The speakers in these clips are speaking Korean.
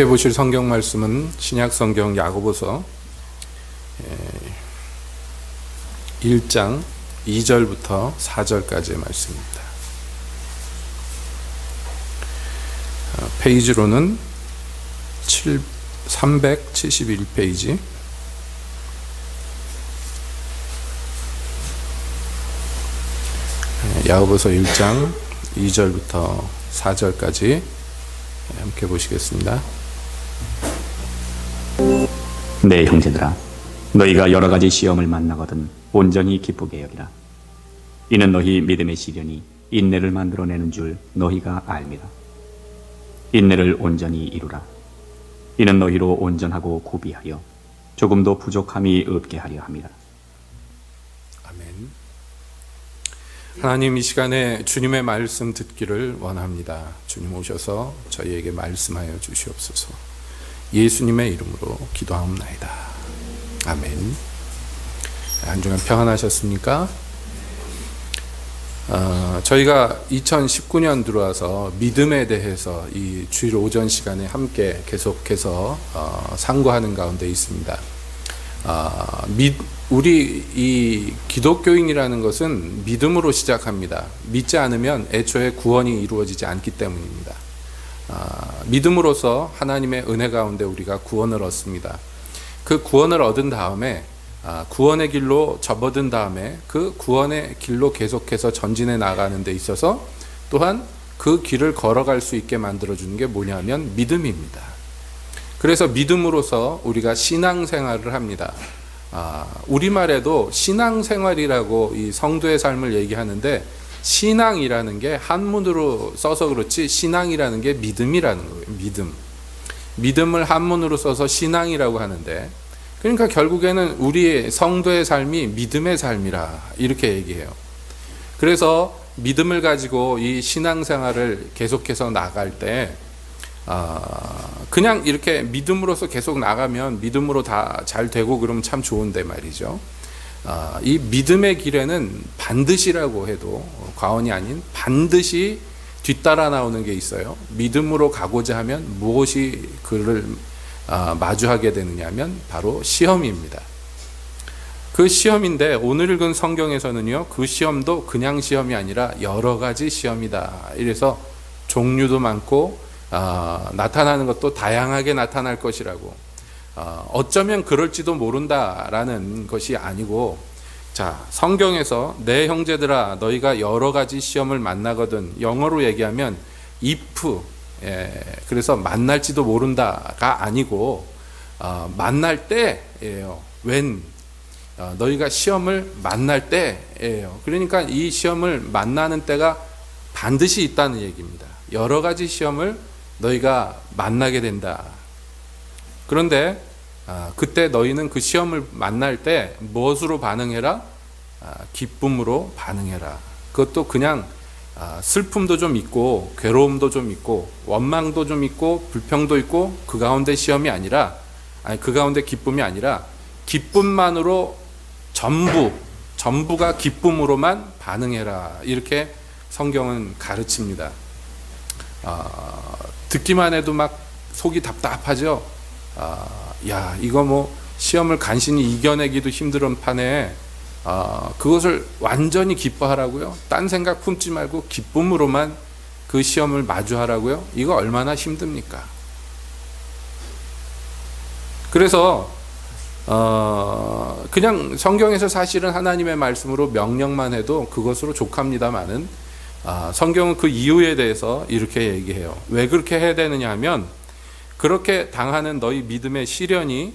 보실 성경 말씀은 신약 성경 야고보서 1장 2절부터 4절까지의 말씀입니다. 페이지로는 371페이지. 야고보서 1장 2절부터 4절까지 함께 보시겠습니다. 내 형제들아, 너희가 여러 가지 시험을 만나거든 온전히 기쁘게 여기라. 이는 너희 믿음의 시련이 인내를 만들어내는 줄 너희가 알미라. 인내를 온전히 이루라. 이는 너희로 온전하고 구비하여 조금도 부족함이 없게 하려 함이라. 아멘. 하나님, 이 시간에 주님의 말씀 듣기를 원합니다. 주님 오셔서 저희에게 말씀하여 주시옵소서. 예수님의 이름으로 기도하옵나이다. 아멘. 한 주간 평안하셨습니까? 저희가 2019년 들어와서 믿음에 대해서 이 주일 오전 시간에 함께 계속해서 상고하는 가운데 있습니다. 우리 이 기독교인이라는 것은 믿음으로 시작합니다. 믿지 않으면 애초에 구원이 이루어지지 않기 때문입니다. 믿음으로써 하나님의 은혜 가운데 우리가 구원을 얻습니다. 그 구원을 얻은 다음에 구원의 길로 접어든 다음에 그 구원의 길로 계속해서 전진해 나가는 데 있어서 또한 그 길을 걸어갈 수 있게 만들어주는 게 뭐냐면 믿음입니다. 그래서 믿음으로써 우리가 신앙생활을 합니다. 우리말에도 신앙생활이라고 이 성도의 삶을 얘기하는데, 신앙이라는 게 한문으로 써서 그렇지 신앙이라는 게 믿음이라는 거예요. 믿음을 한문으로 써서 신앙이라고 하는데, 그러니까 결국에는 우리 성도의 삶이 믿음의 삶이라 이렇게 얘기해요. 그래서 믿음을 가지고 이 신앙생활을 계속해서 나갈 때 그냥 이렇게 믿음으로서 계속 나가면 믿음으로 다 잘 되고 그러면 참 좋은데 말이죠. 이 믿음의 길에는 반드시라고 해도 과언이 아닌 반드시 뒤따라 나오는 게 있어요. 믿음으로 가고자 하면 무엇이 그를 마주하게 되느냐 하면 바로 시험입니다. 그 시험인데 오늘 읽은 성경에서는요, 그 시험도 그냥 시험이 아니라 여러 가지 시험이다. 이래서 종류도 많고 나타나는 것도 다양하게 나타날 것이라고, 어쩌면 그럴지도 모른다라는 것이 아니고, 자, 성경에서 내 형제들아 너희가 여러 가지 시험을 만나거든, 영어로 얘기하면 if, 그래서 만날지도 모른다가 아니고 만날 때예요. when, 너희가 시험을 만날 때예요. 그러니까 이 시험을 만나는 때가 반드시 있다는 얘기입니다. 여러 가지 시험을 너희가 만나게 된다. 그런데 그때 너희는 그 시험을 만날 때 무엇으로 반응해라? 기쁨으로 반응해라. 그것도 그냥 슬픔도 좀 있고 괴로움도 좀 있고 원망도 좀 있고 불평도 있고 그 가운데 시험이 아니라, 그 가운데 기쁨이 아니라 기쁨만으로 전부가 기쁨으로만 반응해라. 이렇게 성경은 가르칩니다. 듣기만 해도 막 속이 답답하죠. 야, 이거 뭐 시험을 간신히 이겨내기도 힘든 판에 그것을 완전히 기뻐하라고요? 딴 생각 품지 말고 기쁨으로만 그 시험을 마주하라고요? 이거 얼마나 힘듭니까? 그래서 그냥 성경에서 사실은 하나님의 말씀으로 명령만 해도 그것으로 족합니다마는 성경은 그 이유에 대해서 이렇게 얘기해요. 왜 그렇게 해야 되느냐 하면, 그렇게 당하는 너희 믿음의 시련이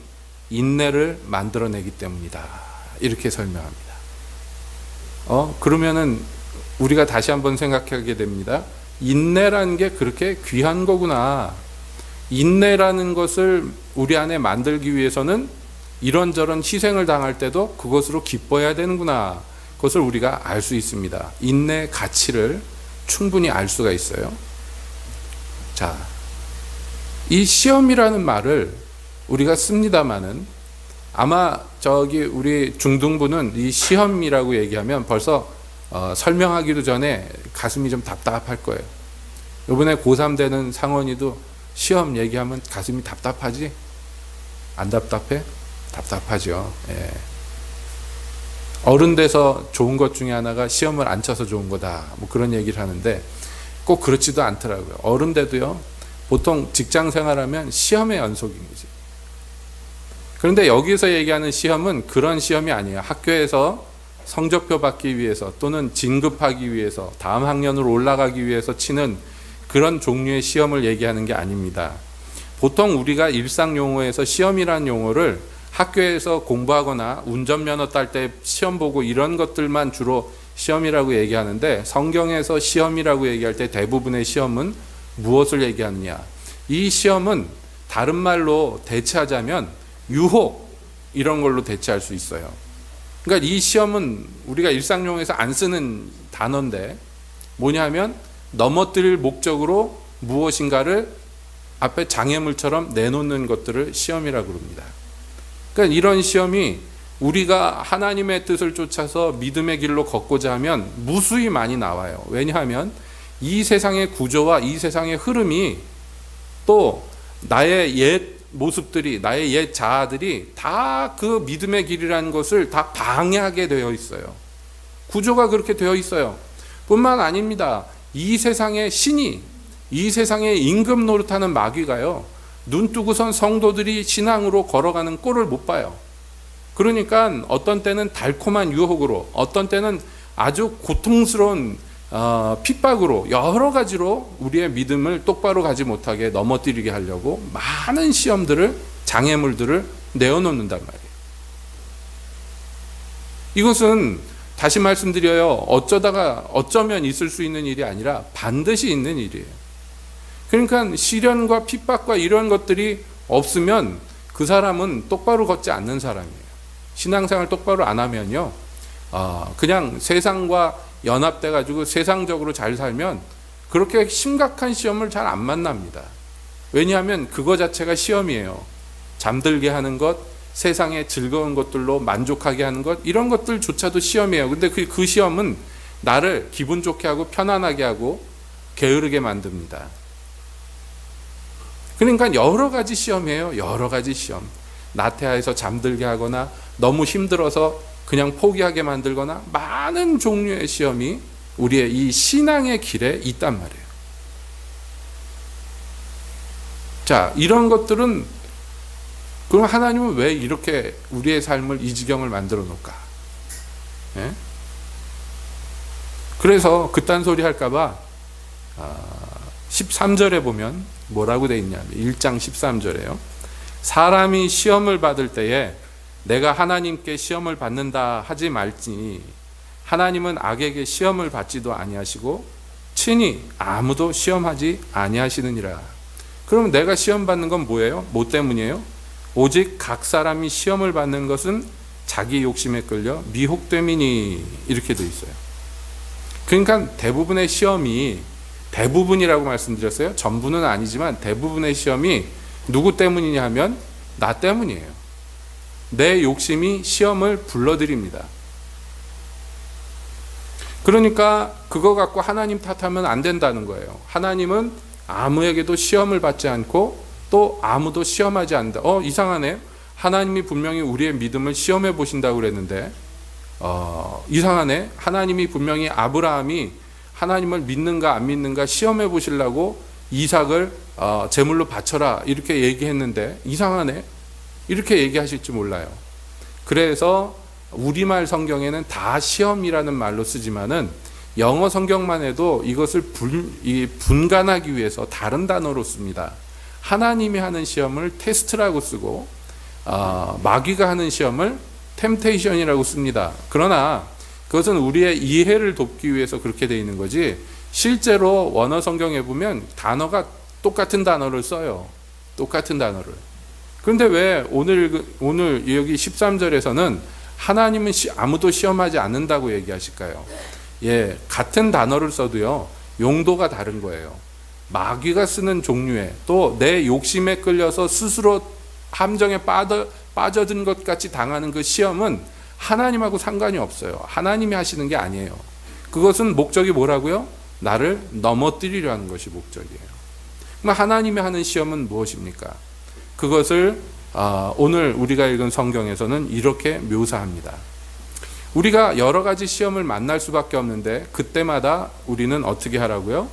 인내를 만들어내기 때문이다. 이렇게 설명합니다. 그러면은 우리가 다시 한번 생각하게 됩니다. 인내라는 게 그렇게 귀한 거구나. 인내라는 것을 우리 안에 만들기 위해서는 이런저런 희생을 당할 때도 그것으로 기뻐해야 되는구나. 그것을 우리가 알 수 있습니다. 인내의 가치를 충분히 알 수가 있어요. 자, 이 시험이라는 말을 우리가 씁니다마는 아마 우리 중등부는 이 시험이라고 얘기하면 벌써 설명하기도 전에 가슴이 좀 답답할 거예요. 이번에 고3 되는 상원이도 시험 얘기하면 가슴이 답답하지? 안 답답해? 답답하죠. 예. 어른 돼서 좋은 것 중에 하나가 시험을 안 쳐서 좋은 거다. 뭐 그런 얘기를 하는데 꼭 그렇지도 않더라고요. 어른 돼도요. 보통 직장 생활하면 시험의 연속인 거지. 그런데 여기서 얘기하는 시험은 그런 시험이 아니에요. 학교에서 성적표 받기 위해서 또는 진급하기 위해서 다음 학년으로 올라가기 위해서 치는 그런 종류의 시험을 얘기하는 게 아닙니다. 보통 우리가 일상 용어에서 시험이라는 용어를 학교에서 공부하거나 운전면허 딸 때 시험 보고 이런 것들만 주로 시험이라고 얘기하는데, 성경에서 시험이라고 얘기할 때 대부분의 시험은 무엇을 얘기하느냐? 이 시험은 다른 말로 대체하자면 유혹, 이런 걸로 대체할 수 있어요. 그러니까 이 시험은 우리가 일상 용어에서 안 쓰는 단어인데 뭐냐면 넘어뜨릴 목적으로 무엇인가를 앞에 장애물처럼 내놓는 것들을 시험이라고 그럽니다. 그러니까 이런 시험이 우리가 하나님의 뜻을 쫓아서 믿음의 길로 걷고자 하면 무수히 많이 나와요. 왜냐하면 이 세상의 구조와 이 세상의 흐름이 또 나의 옛 모습들이, 나의 옛 자아들이 다 그 믿음의 길이라는 것을 다 방해하게 되어 있어요. 구조가 그렇게 되어 있어요. 뿐만 아닙니다. 이 세상의 신이, 이 세상의 임금 노릇하는 마귀가요, 눈 뜨고선 성도들이 신앙으로 걸어가는 꼴을 못 봐요. 그러니까 어떤 때는 달콤한 유혹으로, 어떤 때는 아주 고통스러운 핍박으로, 여러 가지로 우리의 믿음을 똑바로 가지 못하게 넘어뜨리게 하려고 많은 시험들을, 장애물들을 내어놓는단 말이에요. 이것은 다시 말씀드려요. 어쩌면 있을 수 있는 일이 아니라 반드시 있는 일이에요. 그러니까 시련과 핍박과 이런 것들이 없으면 그 사람은 똑바로 걷지 않는 사람이에요. 신앙생활 똑바로 안 하면요, 그냥 세상과 연합돼 가지고 세상적으로 잘 살면 그렇게 심각한 시험을 잘 안 만납니다. 왜냐하면 그거 자체가 시험이에요. 잠들게 하는 것, 세상의 즐거운 것들로 만족하게 하는 것, 이런 것들조차도 시험이에요. 근데 그 시험은 나를 기분 좋게 하고 편안하게 하고 게으르게 만듭니다. 그러니까 여러 가지 시험이에요. 여러 가지 시험. 나태해서 잠들게 하거나 너무 힘들어서 그냥 포기하게 만들거나 많은 종류의 시험이 우리의 이 신앙의 길에 있단 말이에요. 자, 이런 것들은, 그럼 하나님은 왜 이렇게 우리의 삶을 이 지경을 만들어 놓을까? 예? 그래서 그딴 소리 할까봐 13절에 보면 뭐라고 돼 있냐면 1장 13절에요. 사람이 시험을 받을 때에 내가 하나님께 시험을 받는다 하지 말지니 하나님은 악에게 시험을 받지도 아니하시고 친히 아무도 시험하지 아니하시느니라. 그러면 내가 시험 받는 건 뭐예요? 뭐 때문이에요? 오직 각 사람이 시험을 받는 것은 자기 욕심에 끌려 미혹됨이니, 이렇게 돼 있어요. 그러니까 대부분의 시험이, 대부분이라고 말씀드렸어요. 전부는 아니지만 대부분의 시험이 누구 때문이냐 하면 나 때문이에요. 내 욕심이 시험을 불러들입니다. 그러니까 그거 갖고 하나님 탓하면 안 된다는 거예요. 하나님은 아무에게도 시험을 받지 않고 또 아무도 시험하지 않는다. 이상하네. 하나님이 분명히 우리의 믿음을 시험해 보신다고 그랬는데 이상하네. 하나님이 분명히 아브라함이 하나님을 믿는가 안 믿는가 시험해 보시려고 이삭을 제물로 바쳐라 이렇게 얘기했는데 이상하네. 이렇게 얘기하실지 몰라요. 그래서 우리말 성경에는 다 시험이라는 말로 쓰지만은 영어 성경만 해도 이것을 분간하기 위해서 다른 단어로 씁니다. 하나님이 하는 시험을 테스트라고 쓰고 마귀가 하는 시험을 템테이션이라고 씁니다. 그러나 그것은 우리의 이해를 돕기 위해서 그렇게 되어 있는 거지, 실제로 원어 성경에 보면 단어가 똑같은 단어를 써요. 똑같은 단어를. 그런데 왜 오늘 여기 13절에서는 하나님은 아무도 시험하지 않는다고 얘기하실까요? 예, 같은 단어를 써도요, 용도가 다른 거예요. 마귀가 쓰는 종류의, 또 내 욕심에 끌려서 스스로 함정에 빠져든 것 같이 당하는 그 시험은 하나님하고 상관이 없어요. 하나님이 하시는 게 아니에요. 그것은 목적이 뭐라고요? 나를 넘어뜨리려 하는 것이 목적이에요. 그럼 하나님이 하는 시험은 무엇입니까? 그것을 오늘 우리가 읽은 성경에서는 이렇게 묘사합니다. 우리가 여러 가지 시험을 만날 수밖에 없는데 그때마다 우리는 어떻게 하라고요?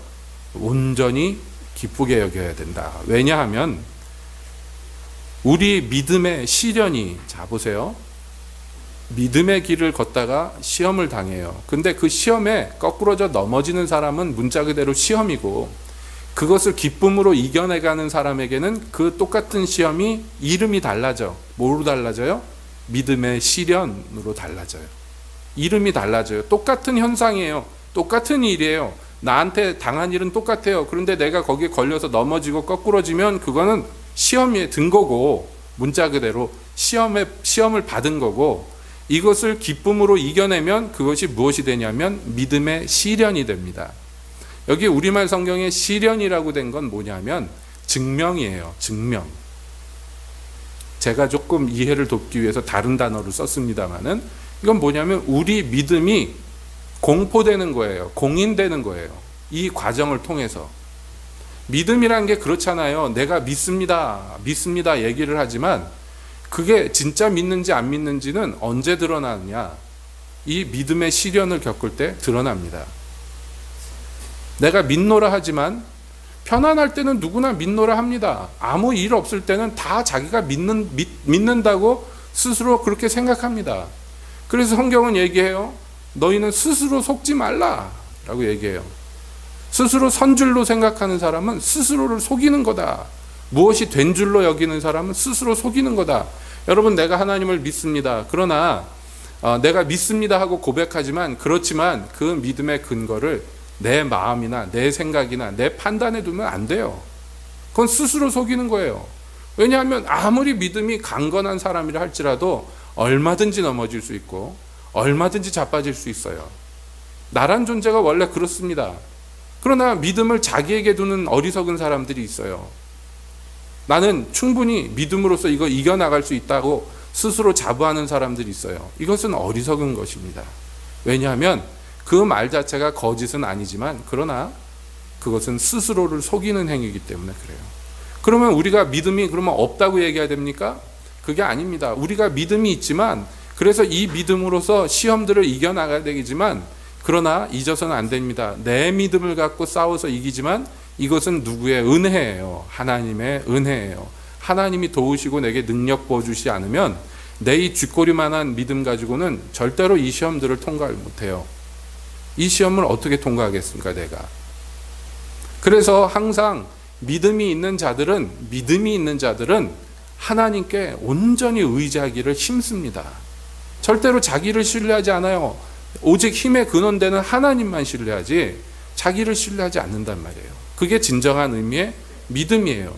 온전히 기쁘게 여겨야 된다. 왜냐하면 우리 믿음의 시련이, 자 보세요. 믿음의 길을 걷다가 시험을 당해요. 근데 그 시험에 거꾸러져 넘어지는 사람은 문자 그대로 시험이고, 그것을 기쁨으로 이겨내가는 사람에게는 그 똑같은 시험이 이름이 달라져. 뭐로 달라져요? 믿음의 시련으로 달라져요. 이름이 달라져요. 똑같은 현상이에요. 똑같은 일이에요. 나한테 당한 일은 똑같아요. 그런데 내가 거기에 걸려서 넘어지고 거꾸러지면 그거는 시험에 든 거고, 문자 그대로 시험을 받은 거고, 이것을 기쁨으로 이겨내면 그것이 무엇이 되냐면 믿음의 시련이 됩니다. 여기 우리말 성경에 시련이라고 된 건 뭐냐면 증명이에요. 증명. 제가 조금 이해를 돕기 위해서 다른 단어를 썼습니다만은 이건 뭐냐면 우리 믿음이 공포되는 거예요. 공인되는 거예요. 이 과정을 통해서. 믿음이란 게 그렇잖아요. 내가 믿습니다 얘기를 하지만 그게 진짜 믿는지 안 믿는지는 언제 드러나느냐? 이 믿음의 시련을 겪을 때 드러납니다. 내가 믿노라 하지만 편안할 때는 누구나 믿노라 합니다. 아무 일 없을 때는 다 자기가 믿는다고 스스로 그렇게 생각합니다. 그래서 성경은 얘기해요. 너희는 스스로 속지 말라라고 얘기해요. 스스로 선줄로 생각하는 사람은 스스로를 속이는 거다. 무엇이 된 줄로 여기는 사람은 스스로 속이는 거다. 여러분, 내가 하나님을 믿습니다. 그러나 내가 믿습니다 하고 고백하지만, 그렇지만 그 믿음의 근거를 내 마음이나 내 생각이나 내 판단에 두면 안 돼요. 그건 스스로 속이는 거예요. 왜냐하면 아무리 믿음이 강건한 사람이라 할지라도 얼마든지 넘어질 수 있고 얼마든지 자빠질 수 있어요. 나란 존재가 원래 그렇습니다. 그러나 믿음을 자기에게 두는 어리석은 사람들이 있어요. 나는 충분히 믿음으로써 이거 이겨나갈 수 있다고 스스로 자부하는 사람들이 있어요. 이것은 어리석은 것입니다. 왜냐하면 그 말 자체가 거짓은 아니지만 그러나 그것은 스스로를 속이는 행위이기 때문에 그래요. 그러면 우리가 믿음이 그러면 없다고 얘기해야 됩니까? 그게 아닙니다. 우리가 믿음이 있지만, 그래서 이 믿음으로서 시험들을 이겨나가야 되지만, 그러나 잊어서는 안 됩니다. 내 믿음을 갖고 싸워서 이기지만 이것은 누구의 은혜예요? 하나님의 은혜예요. 하나님이 도우시고 내게 능력 부어주시지 않으면 내 이 쥐꼬리만한 믿음 가지고는 절대로 이 시험들을 통과를 못해요. 이 시험을 어떻게 통과하겠습니까, 내가? 그래서 항상 믿음이 있는 자들은 하나님께 온전히 의지하기를 힘씁니다. 절대로 자기를 신뢰하지 않아요. 오직 힘의 근원되는 하나님만 신뢰하지 자기를 신뢰하지 않는단 말이에요. 그게 진정한 의미의 믿음이에요.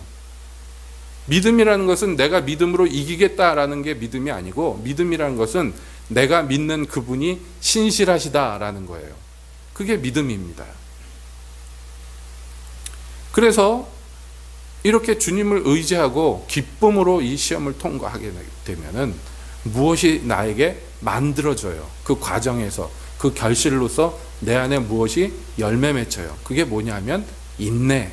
믿음이라는 것은 내가 믿음으로 이기겠다라는 게 믿음이 아니고, 믿음이라는 것은 내가 믿는 그분이 신실하시다라는 거예요. 그게 믿음입니다. 그래서 이렇게 주님을 의지하고 기쁨으로 이 시험을 통과하게 되면은 무엇이 나에게 만들어져요. 그 과정에서, 그 결실로서 내 안에 무엇이 열매 맺혀요. 그게 뭐냐면 인내.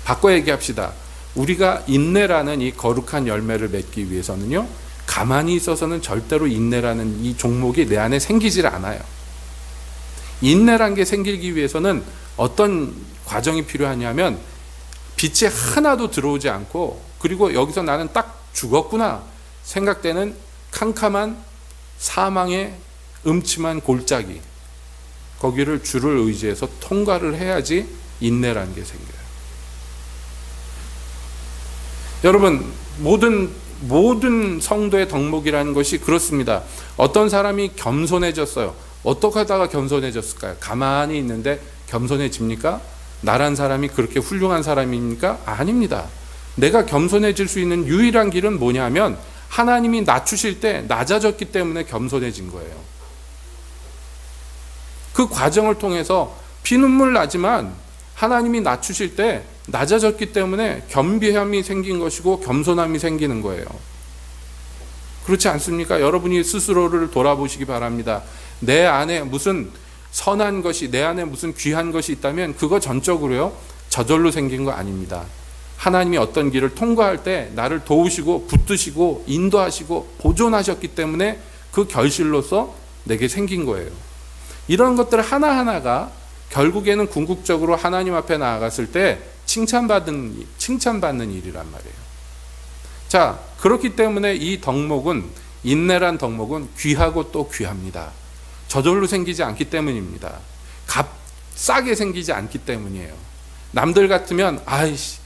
바꿔 얘기합시다. 우리가 인내라는 이 거룩한 열매를 맺기 위해서는요, 가만히 있어서는 절대로 인내라는 이 종목이 내 안에 생기질 않아요. 인내란 게 생기기 위해서는 어떤 과정이 필요하냐면, 빛이 하나도 들어오지 않고, 그리고 여기서 나는 딱 죽었구나 생각되는 캄캄한 사망의 음침한 골짜기, 거기를 주를 의지해서 통과를 해야지 인내라는 게 생겨요. 여러분, 모든 성도의 덕목이라는 것이 그렇습니다. 어떤 사람이 겸손해졌어요. 어떻게 하다가 겸손해졌을까요? 가만히 있는데 겸손해집니까? 나란 사람이 그렇게 훌륭한 사람입니까? 아닙니다. 내가 겸손해질 수 있는 유일한 길은 뭐냐면, 하나님이 낮추실 때 낮아졌기 때문에 겸손해진 거예요. 그 과정을 통해서 피눈물 나지만 하나님이 낮추실 때 낮아졌기 때문에 겸비함이 생긴 것이고 겸손함이 생기는 거예요. 그렇지 않습니까? 여러분이 스스로를 돌아보시기 바랍니다. 내 안에 무슨 선한 것이 내 안에 무슨 귀한 것이 있다면 그거 전적으로요 저절로 생긴 거 아닙니다. 하나님이 어떤 길을 통과할 때 나를 도우시고 붙드시고 인도하시고 보존하셨기 때문에 그 결실로서 내게 생긴 거예요. 이런 것들 하나하나가 결국에는 궁극적으로 하나님 앞에 나아갔을 때 칭찬받는 일이란 말이에요. 자, 그렇기 때문에 이 덕목은, 인내란 덕목은 귀하고 또 귀합니다. 저절로 생기지 않기 때문입니다. 값싸게 생기지 않기 때문이에요. 남들 같으면 아이씨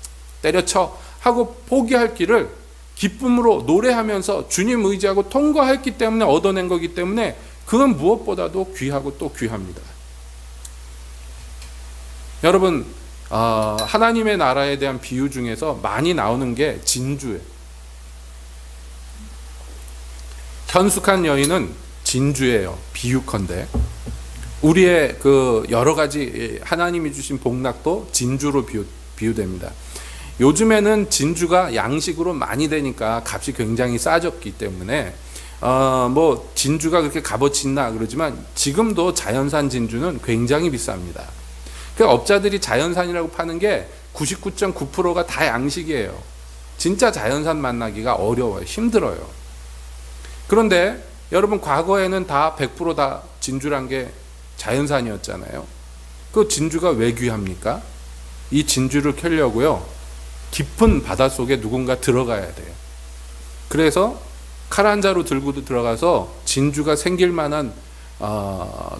때려쳐 하고 포기할 길을 기쁨으로 노래하면서 주님 의지하고 통과했기 때문에 얻어낸 거기 때문에 그건 무엇보다도 귀하고 또 귀합니다. 여러분, 하나님의 나라에 대한 비유 중에서 많이 나오는 게 진주예요. 현숙한 여인은 진주예요. 비유컨대 우리의 그 여러 가지 하나님이 주신 복락도 진주로 비유됩니다. 요즘에는 진주가 양식으로 많이 되니까 값이 굉장히 싸졌기 때문에 뭐 진주가 그렇게 값어치 있나 그러지만 지금도 자연산 진주는 굉장히 비쌉니다. 그 업자들이 자연산이라고 파는 게 99.9%가 다 양식이에요. 진짜 자연산 만나기가 어려워요. 힘들어요. 그런데 여러분 과거에는 다 100% 진주란 게 자연산이었잖아요. 그 진주가 왜 귀합니까? 이 진주를 캐려고요 깊은 바닷속에 누군가 들어가야 돼요. 그래서 칼 한 자루 들고 들어가서 진주가 생길 만한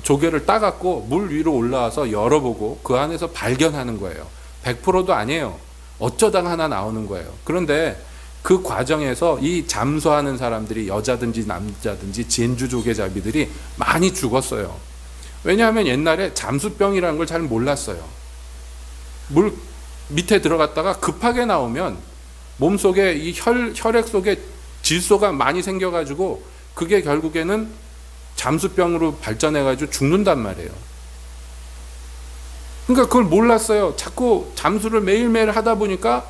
조개를 따갖고 물 위로 올라와서 열어보고 그 안에서 발견하는 거예요. 100%도 아니에요. 어쩌다가 하나 나오는 거예요. 그런데 그 과정에서 이 잠수하는 사람들이 여자든지 남자든지 진주 조개잡이들이 많이 죽었어요. 왜냐하면 옛날에 잠수병이라는 걸 잘 몰랐어요. 물 밑에 들어갔다가 급하게 나오면 몸속에 이 혈액 속에 질소가 많이 생겨가지고 그게 결국에는 잠수병으로 발전해가지고 죽는단 말이에요. 그러니까 그걸 몰랐어요. 자꾸 잠수를 매일매일 하다 보니까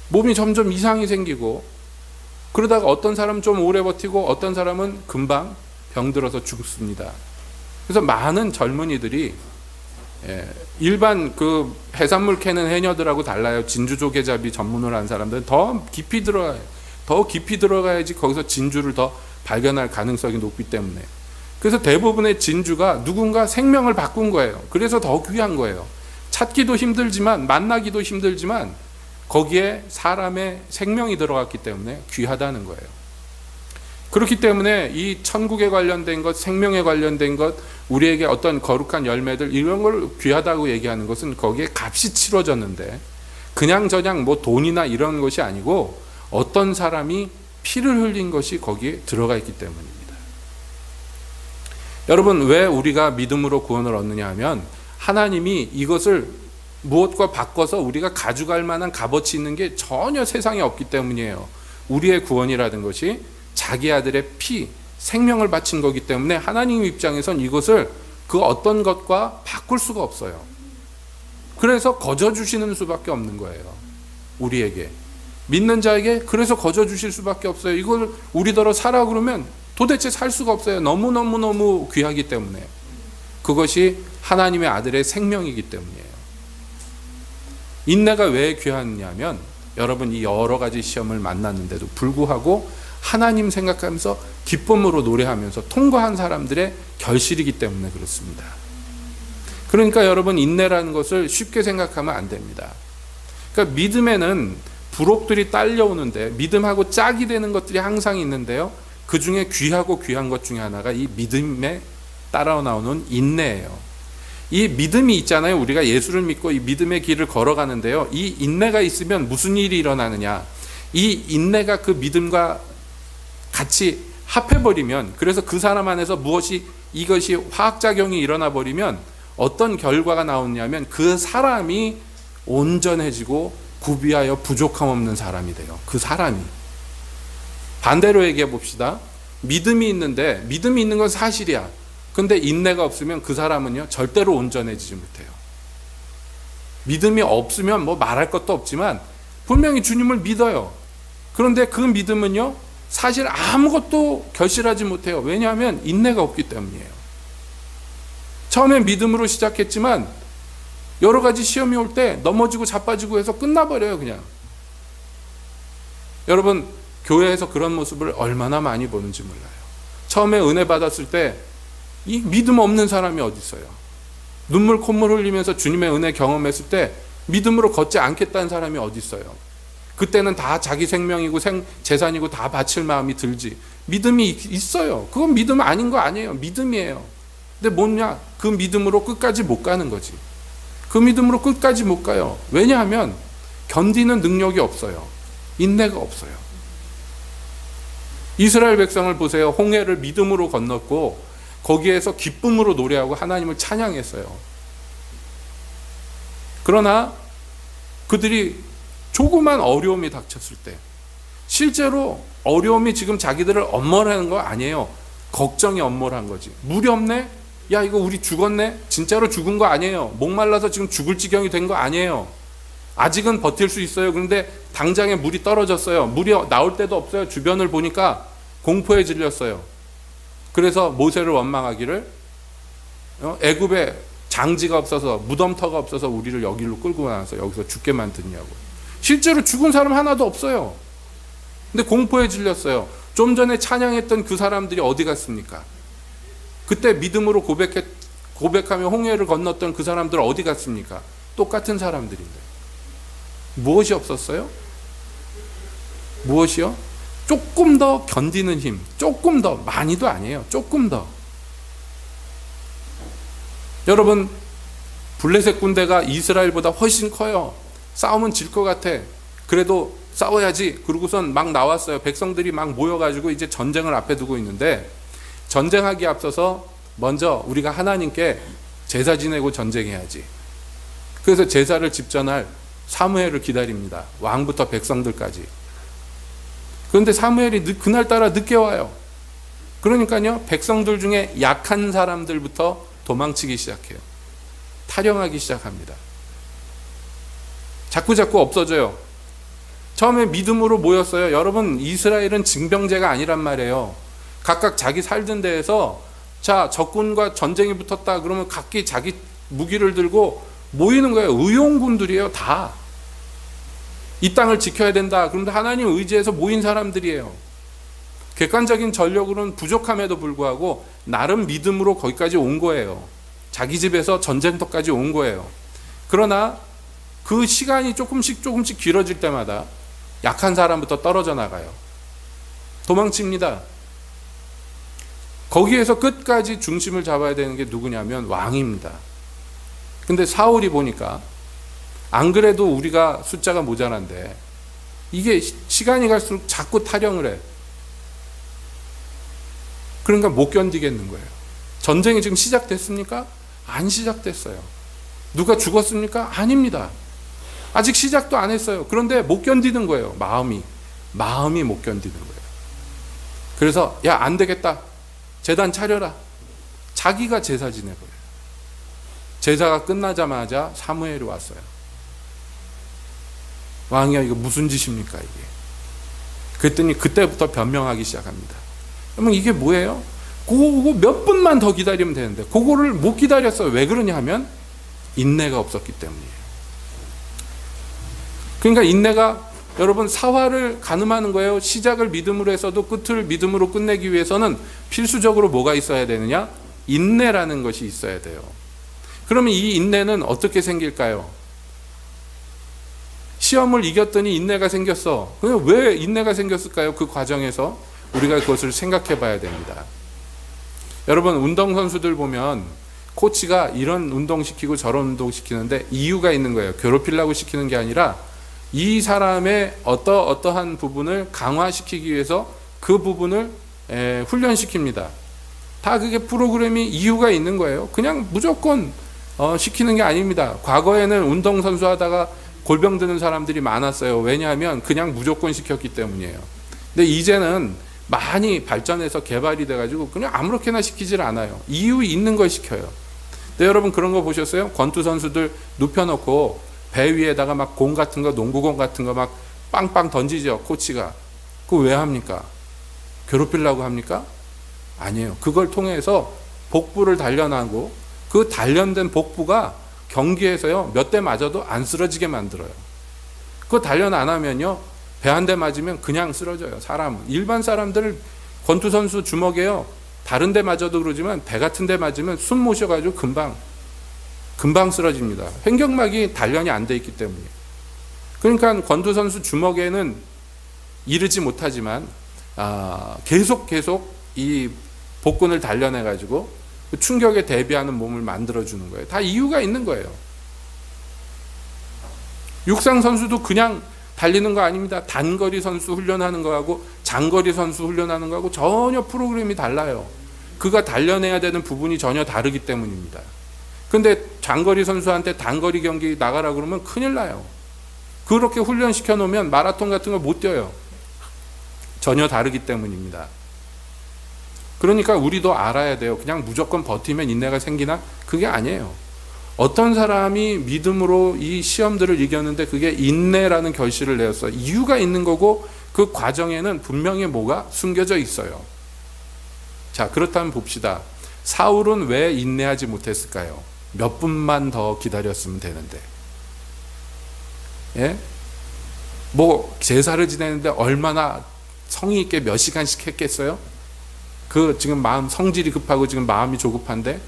몸이 점점 이상이 생기고 그러다가 어떤 사람은 좀 오래 버티고 어떤 사람은 금방 병들어서 죽습니다. 그래서 많은 젊은이들이 일반 그 해산물 캐는 해녀들하고 달라요. 진주조개잡이 전문을 한 사람들은 더 깊이 들어가요. 더 깊이 들어가야지 거기서 진주를 더 발견할 가능성이 높기 때문에. 그래서 대부분의 진주가 누군가 생명을 바꾼 거예요. 그래서 더 귀한 거예요. 찾기도 힘들지만 만나기도 힘들지만 거기에 사람의 생명이 들어갔기 때문에 귀하다는 거예요. 그렇기 때문에 이 천국에 관련된 것, 생명에 관련된 것, 우리에게 어떤 거룩한 열매들 이런 걸 귀하다고 얘기하는 것은 거기에 값이 치러졌는데 그냥저냥 뭐 돈이나 이런 것이 아니고 어떤 사람이 피를 흘린 것이 거기에 들어가 있기 때문입니다. 여러분, 왜 우리가 믿음으로 구원을 얻느냐 하면 하나님이 이것을 무엇과 바꿔서 우리가 가져갈 만한 값어치 있는 게 전혀 세상에 없기 때문이에요. 우리의 구원이라는 것이 자기 아들의 피, 생명을 바친 거기 때문에 하나님 입장에선 이것을 그 어떤 것과 바꿀 수가 없어요. 그래서 거저 주시는 수밖에 없는 거예요. 우리에게. 믿는 자에게 그래서 거저 주실 수밖에 없어요. 이걸 우리더러 사라 그러면 도대체 살 수가 없어요. 너무너무 귀하기 때문에. 그것이 하나님의 아들의 생명이기 때문이에요. 인내가 왜 귀하냐면 여러분 이 여러 가지 시험을 만났는데도 불구하고 하나님 생각하면서 기쁨으로 노래하면서 통과한 사람들의 결실이기 때문에 그렇습니다. 그러니까 여러분 인내라는 것을 쉽게 생각하면 안 됩니다. 그러니까 믿음에는 부록들이 딸려오는데 믿음하고 짝이 되는 것들이 항상 있는데요. 그 중에 귀하고 귀한 것 중에 하나가 이 믿음에 따라 나오는 인내예요. 이 믿음이 있잖아요. 우리가 예수를 믿고 이 믿음의 길을 걸어가는데요. 이 인내가 있으면 무슨 일이 일어나느냐. 이 인내가 그 믿음과 같이 합해버리면 그래서 그 사람 안에서 이것이 화학작용이 일어나 버리면 어떤 결과가 나오냐면 그 사람이 온전해지고 구비하여 부족함 없는 사람이 돼요. 그 사람이. 반대로 얘기해 봅시다. 믿음이 있는데 믿음이 있는 건 사실이야. 근데 인내가 없으면 그 사람은요 절대로 온전해지지 못해요. 믿음이 없으면 뭐 말할 것도 없지만 분명히 주님을 믿어요. 그런데 그 믿음은요 사실 아무것도 결실하지 못해요. 왜냐하면 인내가 없기 때문이에요. 처음엔 믿음으로 시작했지만 여러 가지 시험이 올 때 넘어지고 자빠지고 해서 끝나버려요, 그냥. 여러분, 교회에서 그런 모습을 얼마나 많이 보는지 몰라요. 처음에 은혜 받았을 때 이 믿음 없는 사람이 어디 있어요? 눈물 콧물 흘리면서 주님의 은혜 경험했을 때 믿음으로 걷지 않겠다는 사람이 어디 있어요? 그때는 다 자기 생명이고 재산이고 다 바칠 마음이 들지. 믿음이 있어요. 그건 믿음 아닌 거 아니에요. 믿음이에요. 근데 뭐냐? 그 믿음으로 끝까지 못 가는 거지. 그 믿음으로 끝까지 못 가요. 왜냐하면 견디는 능력이 없어요. 인내가 없어요. 이스라엘 백성을 보세요. 홍해를 믿음으로 건넜고 거기에서 기쁨으로 노래하고 하나님을 찬양했어요. 그러나 그들이 조그만 어려움이 닥쳤을 때, 실제로 어려움이 지금 자기들을 엄몰하는 거 아니에요. 걱정이 엄몰한 거지. 물이 없네? 야, 이거 우리 죽었네? 진짜로 죽은 거 아니에요. 목말라서 지금 죽을 지경이 된 거 아니에요. 아직은 버틸 수 있어요. 그런데 당장에 물이 떨어졌어요. 물이 나올 데도 없어요. 주변을 보니까 공포에 질렸어요. 그래서 모세를 원망하기를, 애굽에 장지가 없어서, 무덤터가 없어서 우리를 여기로 끌고 나와서 여기서 죽게 만드냐고. 실제로 죽은 사람 하나도 없어요. 근데 공포에 질렸어요. 좀 전에 찬양했던 그 사람들이 어디 갔습니까? 그때 믿음으로 고백하며 홍해를 건넜던 그 사람들 어디 갔습니까? 똑같은 사람들인데. 무엇이 없었어요? 무엇이요? 조금 더 견디는 힘, 조금 더, 많이도 아니에요. 조금 더. 여러분, 블레셋 군대가 이스라엘보다 훨씬 커요. 싸우면 질 것 같아. 그래도 싸워야지. 그러고선 막 나왔어요. 백성들이 막 모여가지고 이제 전쟁을 앞에 두고 있는데, 전쟁하기 앞서서 먼저 우리가 하나님께 제사 지내고 전쟁해야지. 그래서 제사를 집전할 사무엘을 기다립니다. 왕부터 백성들까지. 그런데 사무엘이 그날따라 늦게 와요. 그러니까요, 백성들 중에 약한 사람들부터 도망치기 시작해요. 탈영하기 시작합니다. 자꾸 없어져요. 처음에 믿음으로 모였어요. 여러분, 이스라엘은 징병제가 아니란 말이에요. 각각 자기 살던 데에서, 자, 적군과 전쟁이 붙었다 그러면 각기 자기 무기를 들고 모이는 거예요. 의용군들이에요, 다. 이 땅을 지켜야 된다. 그런데 하나님 의지해서 모인 사람들이에요. 객관적인 전력으로는 부족함에도 불구하고 나름 믿음으로 거기까지 온 거예요. 자기 집에서 전쟁터까지 온 거예요. 그러나 그 시간이 조금씩 길어질 때마다 약한 사람부터 떨어져 나가요. 도망칩니다. 거기에서 끝까지 중심을 잡아야 되는 게 누구냐면 왕입니다. 근데 사울이 보니까 안 그래도 우리가 숫자가 모자란데 이게 시간이 갈수록 자꾸 탈영을 해. 그러니까 못 견디겠는 거예요. 전쟁이 지금 시작됐습니까? 안 시작됐어요. 누가 죽었습니까? 아닙니다. 아직 시작도 안 했어요. 그런데 못 견디는 거예요. 마음이 못 견디는 거예요. 그래서 야, 안 되겠다. 제단 차려라. 자기가 제사 지내버려요. 제사가 끝나자마자 사무엘이 왔어요. 왕이야, 이거 무슨 짓입니까 이게? 그랬더니 그때부터 변명하기 시작합니다. 그러면 이게 뭐예요? 그거 몇 분만 더 기다리면 되는데 그거를 못 기다렸어요. 왜 그러냐 하면 인내가 없었기 때문이에요. 그러니까 인내가, 여러분, 사활을 가늠하는 거예요. 시작을 믿음으로 해서도 끝을 믿음으로 끝내기 위해서는 필수적으로 뭐가 있어야 되느냐? 인내라는 것이 있어야 돼요. 그러면 이 인내는 어떻게 생길까요? 시험을 이겼더니 인내가 생겼어. 왜 인내가 생겼을까요? 그 과정에서 우리가 그것을 생각해 봐야 됩니다. 여러분, 운동선수들 보면 코치가 이런 운동 시키고 저런 운동 시키는데 이유가 있는 거예요. 괴롭히려고 시키는 게 아니라 이 사람의 어떠한 부분을 강화시키기 위해서 그 부분을 훈련시킵니다. 다 그게 프로그램이 이유가 있는 거예요. 그냥 무조건 시키는 게 아닙니다. 과거에는 운동선수 하다가 골병 드는 사람들이 많았어요. 왜냐하면 그냥 무조건 시켰기 때문이에요. 근데 이제는 많이 발전해서 개발이 돼가지고 그냥 아무렇게나 시키질 않아요. 이유 있는 걸 시켜요. 근데 여러분, 그런 거 보셨어요? 권투 선수들 눕혀놓고 배 위에다가 막 공 같은 거, 농구공 같은 거 막 빵빵 던지죠, 코치가. 그거 왜 합니까? 괴롭히려고 합니까? 아니에요. 그걸 통해서 복부를 단련하고 그 단련된 복부가 경기에서요 몇 대 맞아도 안 쓰러지게 만들어요. 그 단련 안 하면요 배 한 대 맞으면 그냥 쓰러져요. 사람은 일반 사람들 권투 선수 주먹에요 다른 데 맞아도 그러지만 배 같은 데 맞으면 숨 못 쉬어가지고 금방 쓰러집니다. 횡격막이 단련이 안 돼 있기 때문에. 그러니까 권투 선수 주먹에는 이르지 못하지만 계속 이 복근을 단련해 가지고 충격에 대비하는 몸을 만들어 주는 거예요. 다 이유가 있는 거예요. 육상 선수도 그냥 달리는 거 아닙니다. 단거리 선수 훈련하는 거하고 장거리 선수 훈련하는 거하고 전혀 프로그램이 달라요. 그가 단련해야 되는 부분이 전혀 다르기 때문입니다. 근데 장거리 선수한테 단거리 경기 나가라 그러면 큰일 나요. 그렇게 훈련시켜 놓으면 마라톤 같은 거 못 뛰어요. 전혀 다르기 때문입니다. 그러니까 우리도 알아야 돼요. 그냥 무조건 버티면 인내가 생기나? 그게 아니에요. 어떤 사람이 믿음으로 이 시험들을 이겼는데 그게 인내라는 결실을 내었어요. 이유가 있는 거고 그 과정에는 분명히 뭐가 숨겨져 있어요. 자, 그렇다면 봅시다. 사울은 왜 인내하지 못했을까요? 몇 분만 더 기다렸으면 되는데. 예? 뭐 제사를 지내는데 얼마나 성의 있게 몇 시간씩 했겠어요? 그 지금 마음 성질이 급하고 지금 마음이 조급한데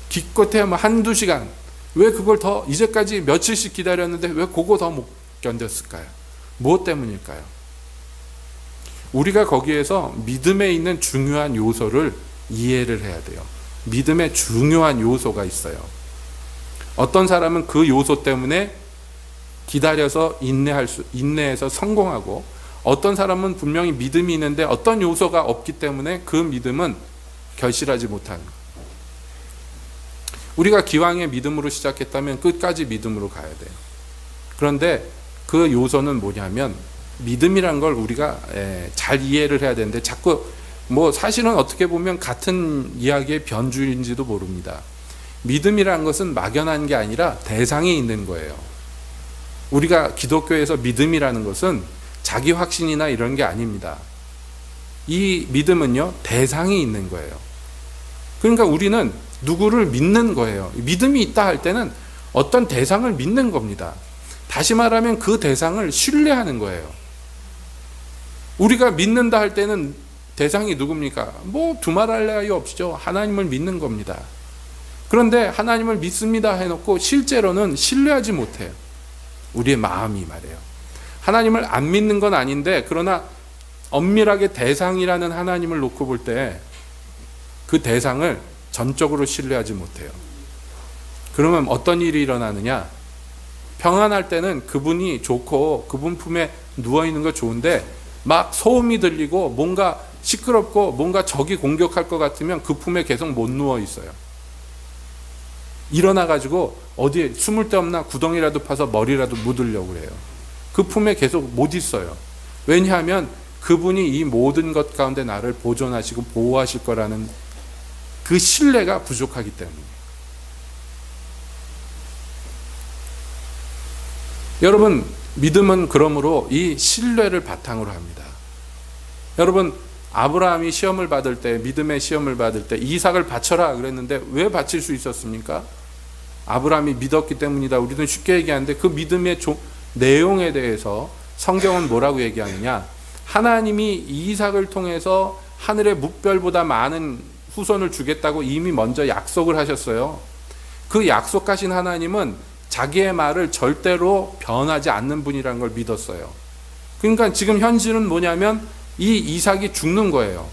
기껏해야 뭐 한두 시간. 왜 그걸 더 이제까지 며칠씩 기다렸는데 왜 그거 더 못 견뎠을까요? 무엇 때문일까요? 우리가 거기에서 믿음에 있는 중요한 요소를 이해를 해야 돼요. 믿음의 중요한 요소가 있어요. 어떤 사람은 그 요소 때문에 기다려서 인내해서 성공하고, 어떤 사람은 분명히 믿음이 있는데 어떤 요소가 없기 때문에 그 믿음은 결실하지 못하는 거예요. 우리가 기왕에 믿음으로 시작했다면 끝까지 믿음으로 가야 돼요. 그런데 그 요소는 뭐냐면 믿음이란 걸 우리가 잘 이해를 해야 되는데 자꾸 뭐 사실은 어떻게 보면 같은 이야기의 변주인지도 모릅니다. 믿음이란 것은 막연한 게 아니라 대상이 있는 거예요. 우리가 기독교에서 믿음이라는 것은 자기 확신이나 이런 게 아닙니다. 이 믿음은요, 대상이 있는 거예요. 그러니까 우리는 누구를 믿는 거예요. 믿음이 있다 할 때는 어떤 대상을 믿는 겁니다. 다시 말하면 그 대상을 신뢰하는 거예요. 우리가 믿는다 할 때는 대상이 누굽니까? 뭐 두말할 나위 없죠. 하나님을 믿는 겁니다. 그런데 하나님을 믿습니다 해놓고 실제로는 신뢰하지 못해요. 우리의 마음이 말이에요. 하나님을 안 믿는 건 아닌데 그러나 엄밀하게 대상이라는 하나님을 놓고 볼 때 그 대상을 전적으로 신뢰하지 못해요. 그러면 어떤 일이 일어나느냐? 평안할 때는 그분이 좋고 그분 품에 누워있는 거 좋은데 막 소음이 들리고 뭔가 시끄럽고 뭔가 적이 공격할 것 같으면 그 품에 계속 못 누워 있어요. 일어나가지고 어디에 숨을 데 없나 구덩이라도 파서 머리라도 묻으려고 그래요. 그 품에 계속 못 있어요. 왜냐하면 그분이 이 모든 것 가운데 나를 보존하시고 보호하실 거라는 그 신뢰가 부족하기 때문이에요. 여러분, 믿음은 그러므로 이 신뢰를 바탕으로 합니다. 여러분, 아브라함이 시험을 받을 때, 믿음의 시험을 받을 때 이삭을 바쳐라 그랬는데 왜 바칠 수 있었습니까? 아브라함이 믿었기 때문이다. 우리는 쉽게 얘기하는데 그 믿음의 내용에 대해서 성경은 뭐라고 얘기하느냐? 하나님이 이삭을 통해서 하늘의 묵별보다 많은 후손을 주겠다고 이미 먼저 약속을 하셨어요. 그 약속하신 하나님은 자기의 말을 절대로 변하지 않는 분이라는 걸 믿었어요. 그러니까 지금 현실은 뭐냐면 이 이삭이 죽는 거예요.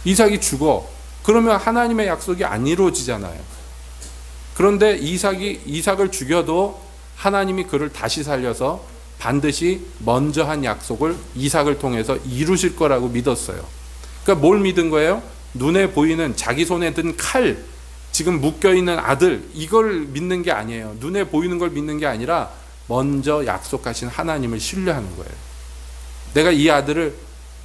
이삭이 죽어. 그러면 하나님의 약속이 안 이루어지잖아요. 그런데 이삭을 죽여도 하나님이 그를 다시 살려서 반드시 먼저 한 약속을 이삭을 통해서 이루실 거라고 믿었어요. 그러니까 뭘 믿은 거예요? 눈에 보이는 자기 손에 든 칼, 지금 묶여있는 아들, 이걸 믿는 게 아니에요. 눈에 보이는 걸 믿는 게 아니라 먼저 약속하신 하나님을 신뢰하는 거예요. 내가 이 아들을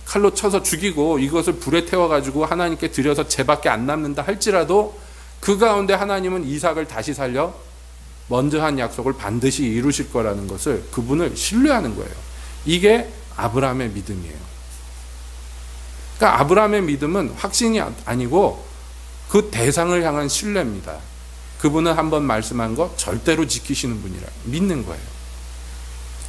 칼로 쳐서 죽이고 이것을 불에 태워가지고 하나님께 드려서 쟤밖에 안 남는다 할지라도 그 가운데 하나님은 이삭을 다시 살려 먼저 한 약속을 반드시 이루실 거라는 것을 그분을 신뢰하는 거예요. 이게 아브라함의 믿음이에요. 그러니까 아브라함의 믿음은 확신이 아니고 그 대상을 향한 신뢰입니다. 그분은 한번 말씀한 거 절대로 지키시는 분이라 믿는 거예요.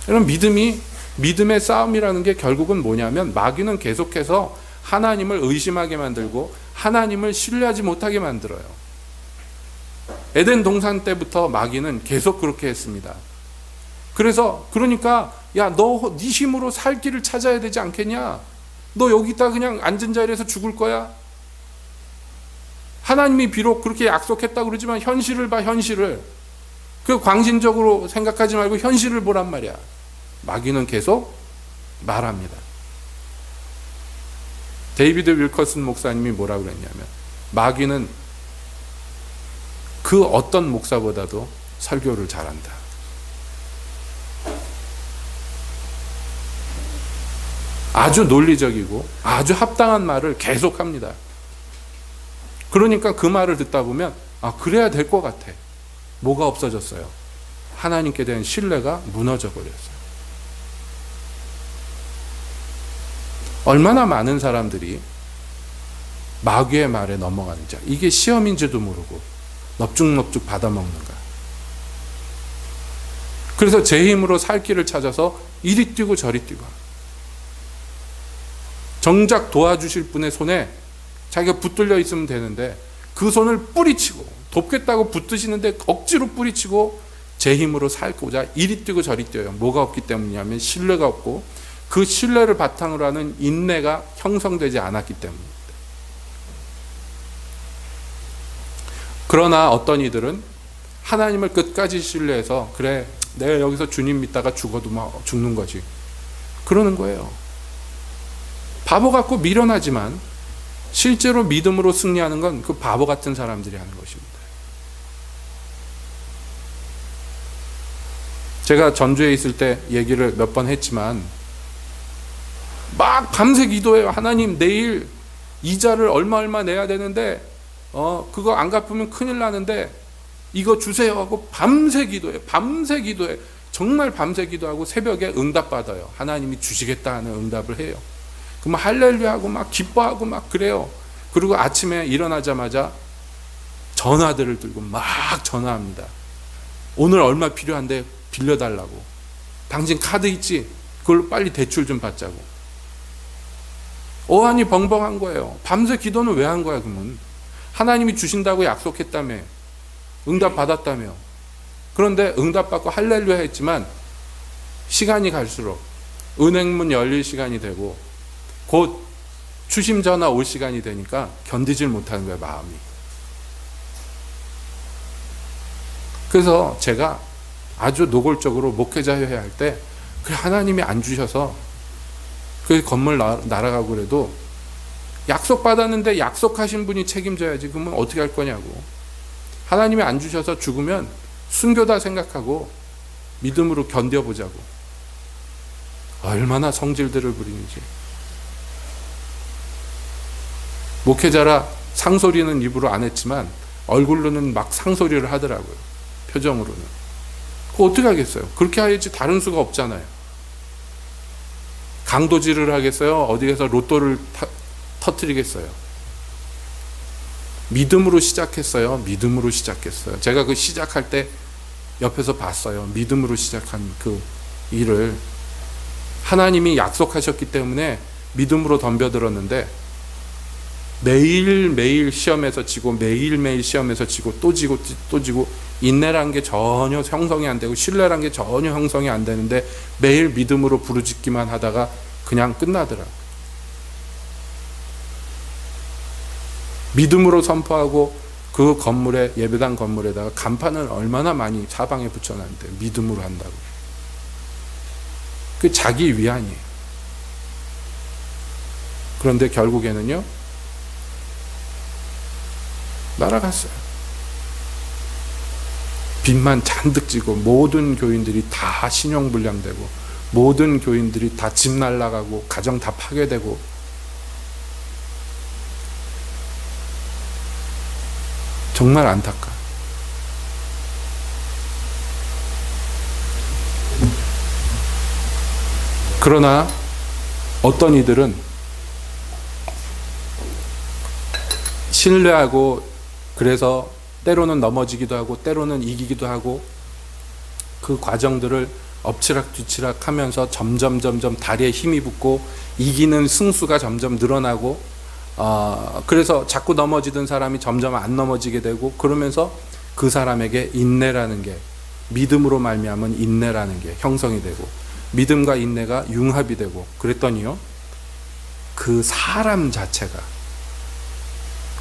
그럼 믿음의 싸움이라는 게 결국은 뭐냐면 마귀는 계속해서 하나님을 의심하게 만들고 하나님을 신뢰하지 못하게 만들어요. 에덴 동산 때부터 마귀는 계속 그렇게 했습니다. 그러니까 야, 너 네 힘으로 살 길을 찾아야 되지 않겠냐? 너 여기다 그냥 앉은 자리에서 죽을 거야? 하나님이 비록 그렇게 약속했다고 그러지만 현실을 봐, 현실을. 그 광신적으로 생각하지 말고 현실을 보란 말이야. 마귀는 계속 말합니다. 데이비드 윌커슨 목사님이 뭐라고 그랬냐면 마귀는 그 어떤 목사보다도 설교를 잘한다. 아주 논리적이고 아주 합당한 말을 계속합니다. 그러니까 그 말을 듣다 보면 그래야 될 것 같아. 뭐가 없어졌어요? 하나님께 대한 신뢰가 무너져 버렸어요. 얼마나 많은 사람들이 마귀의 말에 넘어가는지, 이게 시험인지도 모르고 넙죽넙죽 받아먹는가. 그래서 제 힘으로 살 길을 찾아서 이리 뛰고 저리 뛰고, 정작 도와주실 분의 손에 자기가 붙들려 있으면 되는데 그 손을 뿌리치고, 돕겠다고 붙드시는데 억지로 뿌리치고 제 힘으로 살고자 이리 뛰고 저리 뛰어요. 뭐가 없기 때문이냐면 신뢰가 없고 그 신뢰를 바탕으로 하는 인내가 형성되지 않았기 때문입니다. 그러나 어떤 이들은 하나님을 끝까지 신뢰해서 그래, 내가 여기서 주님 믿다가 죽어도 막 죽는 거지, 그러는 거예요. 바보 같고 미련하지만 실제로 믿음으로 승리하는 건 그 바보 같은 사람들이 하는 것입니다. 제가 전주에 있을 때 얘기를 몇 번 했지만 막 밤새 기도해요. 하나님, 내일 이자를 얼마 내야 되는데 그거 안 갚으면 큰일 나는데 이거 주세요 하고 밤새 기도해요. 밤새 기도해. 정말 밤새 기도하고 새벽에 응답받아요. 하나님이 주시겠다 하는 응답을 해요. 그러면 할렐루야 하고 막 기뻐하고 막 그래요. 그리고 아침에 일어나자마자 전화들을 들고 막 전화합니다. 오늘 얼마 필요한데 빌려달라고. 당신 카드 있지? 그걸로 빨리 대출 좀 받자고. 어안이 벙벙한 거예요. 밤새 기도는 왜 한 거야 그러면? 하나님이 주신다고 약속했다며, 응답 받았다며. 그런데 응답 받고 할렐루야 했지만 시간이 갈수록 은행문 열릴 시간이 되고 곧 추심 전화 올 시간이 되니까 견디질 못하는 거예요, 마음이. 그래서 제가 아주 노골적으로 목회자 회의할 때 그 하나님이 안 주셔서 그 건물 날아가고 그래도 약속받았는데 약속하신 분이 책임져야지. 그러면 어떻게 할 거냐고. 하나님이 안 주셔서 죽으면 순교다 생각하고 믿음으로 견뎌보자고. 얼마나 성질들을 부리는지. 목회자라 상소리는 입으로 안 했지만 얼굴로는 막 상소리를 하더라고요. 표정으로는. 그거 어떻게 하겠어요? 그렇게 해야지 다른 수가 없잖아요. 강도질을 하겠어요? 어디 가서 로또를 터뜨리겠어요? 믿음으로 시작했어요. 믿음으로 시작했어요. 제가 그 시작할 때 옆에서 봤어요. 믿음으로 시작한 그 일을 하나님이 약속하셨기 때문에 믿음으로 덤벼들었는데 매일매일 시험에서 지고 매일매일 시험에서 지고 또 지고 또 지고 인내라는 게 전혀 형성이 안 되고 신뢰라는 게 전혀 형성이 안 되는데 매일 믿음으로 부르짖기만 하다가 그냥 끝나더라고요. 믿음으로 선포하고 그 건물에, 예배당 건물에다가 간판을 얼마나 많이 사방에 붙여놨는데 믿음으로 한다고. 그 자기 위안이에요. 그런데 결국에는요, 날아갔어요. 빚만 잔뜩 지고 모든 교인들이 다 신용불량되고 모든 교인들이 다 집 날아가고 가정 다 파괴되고 정말 안타까워. 그러나 어떤 이들은 신뢰하고 그래서 때로는 넘어지기도 하고 때로는 이기기도 하고 그 과정들을 엎치락뒤치락 하면서 점점 다리에 힘이 붙고 이기는 승수가 점점 늘어나고 그래서 자꾸 넘어지던 사람이 점점 안 넘어지게 되고 그러면서 그 사람에게 인내라는 게 믿음으로 말미암은 인내라는 게 형성이 되고 믿음과 인내가 융합이 되고 그랬더니요 그 사람 자체가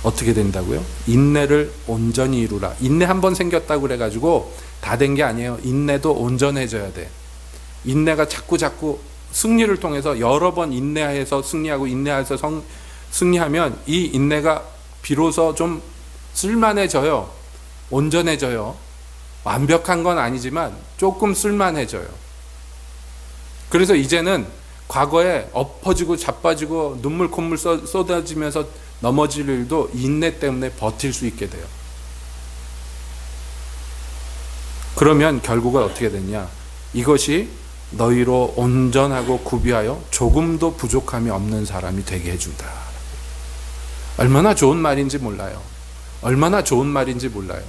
어떻게 된다고요? 인내를 온전히 이루라. 인내 한번 생겼다고 그래가지고 다 된 게 아니에요. 인내도 온전해져야 돼. 인내가 자꾸 승리를 통해서 여러 번 인내해서 승리하고 인내해서 승리하면 이 인내가 비로소 좀 쓸만해져요. 온전해져요. 완벽한 건 아니지만 조금 쓸만해져요. 그래서 이제는 과거에 엎어지고 자빠지고 눈물 콧물 쏟아지면서 넘어질 일도 인내 때문에 버틸 수 있게 돼요. 그러면 결국은 어떻게 됐냐? 이것이 너희로 온전하고 구비하여 조금도 부족함이 없는 사람이 되게 해준다. 얼마나 좋은 말인지 몰라요. 얼마나 좋은 말인지 몰라요.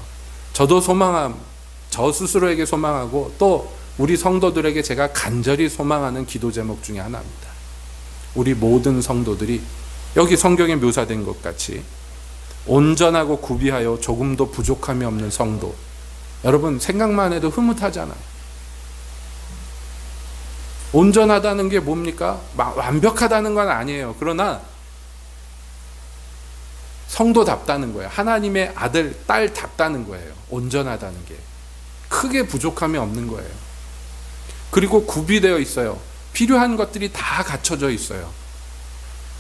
저도 저 스스로에게 소망하고 또 우리 성도들에게 제가 간절히 소망하는 기도 제목 중에 하나입니다. 우리 모든 성도들이 여기 성경에 묘사된 것 같이 온전하고 구비하여 조금도 부족함이 없는 성도. 여러분 생각만 해도 흐뭇하잖아요. 온전하다는 게 뭡니까? 완벽하다는 건 아니에요. 그러나 성도답다는 거예요. 하나님의 아들, 딸답다는 거예요. 온전하다는 게. 크게 부족함이 없는 거예요. 그리고 구비되어 있어요. 필요한 것들이 다 갖춰져 있어요.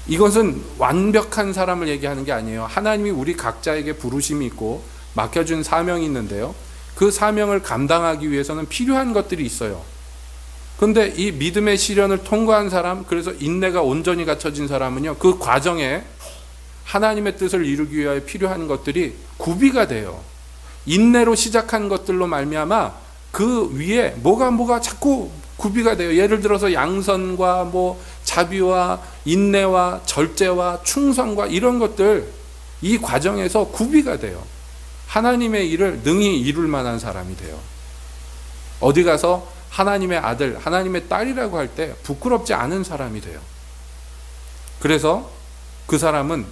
이것은 완벽한 사람을 얘기하는 게 아니에요. 하나님이 우리 각자에게 부르심이 있고 맡겨준 사명이 있는데요. 그 사명을 감당하기 위해서는 필요한 것들이 있어요. 그런데 이 믿음의 시련을 통과한 사람, 그래서 인내가 온전히 갖춰진 사람은요, 그 과정에 하나님의 뜻을 이루기 위하여 필요한 것들이 구비가 돼요. 인내로 시작한 것들로 말미암아 그 위에 뭐가 자꾸 구비가 돼요. 예를 들어서 양선과 자비와 인내와 절제와 충성과 이런 것들, 이 과정에서 구비가 돼요. 하나님의 일을 능히 이룰 만한 사람이 돼요. 어디 가서 하나님의 아들, 하나님의 딸이라고 할 때 부끄럽지 않은 사람이 돼요. 그래서 그 사람은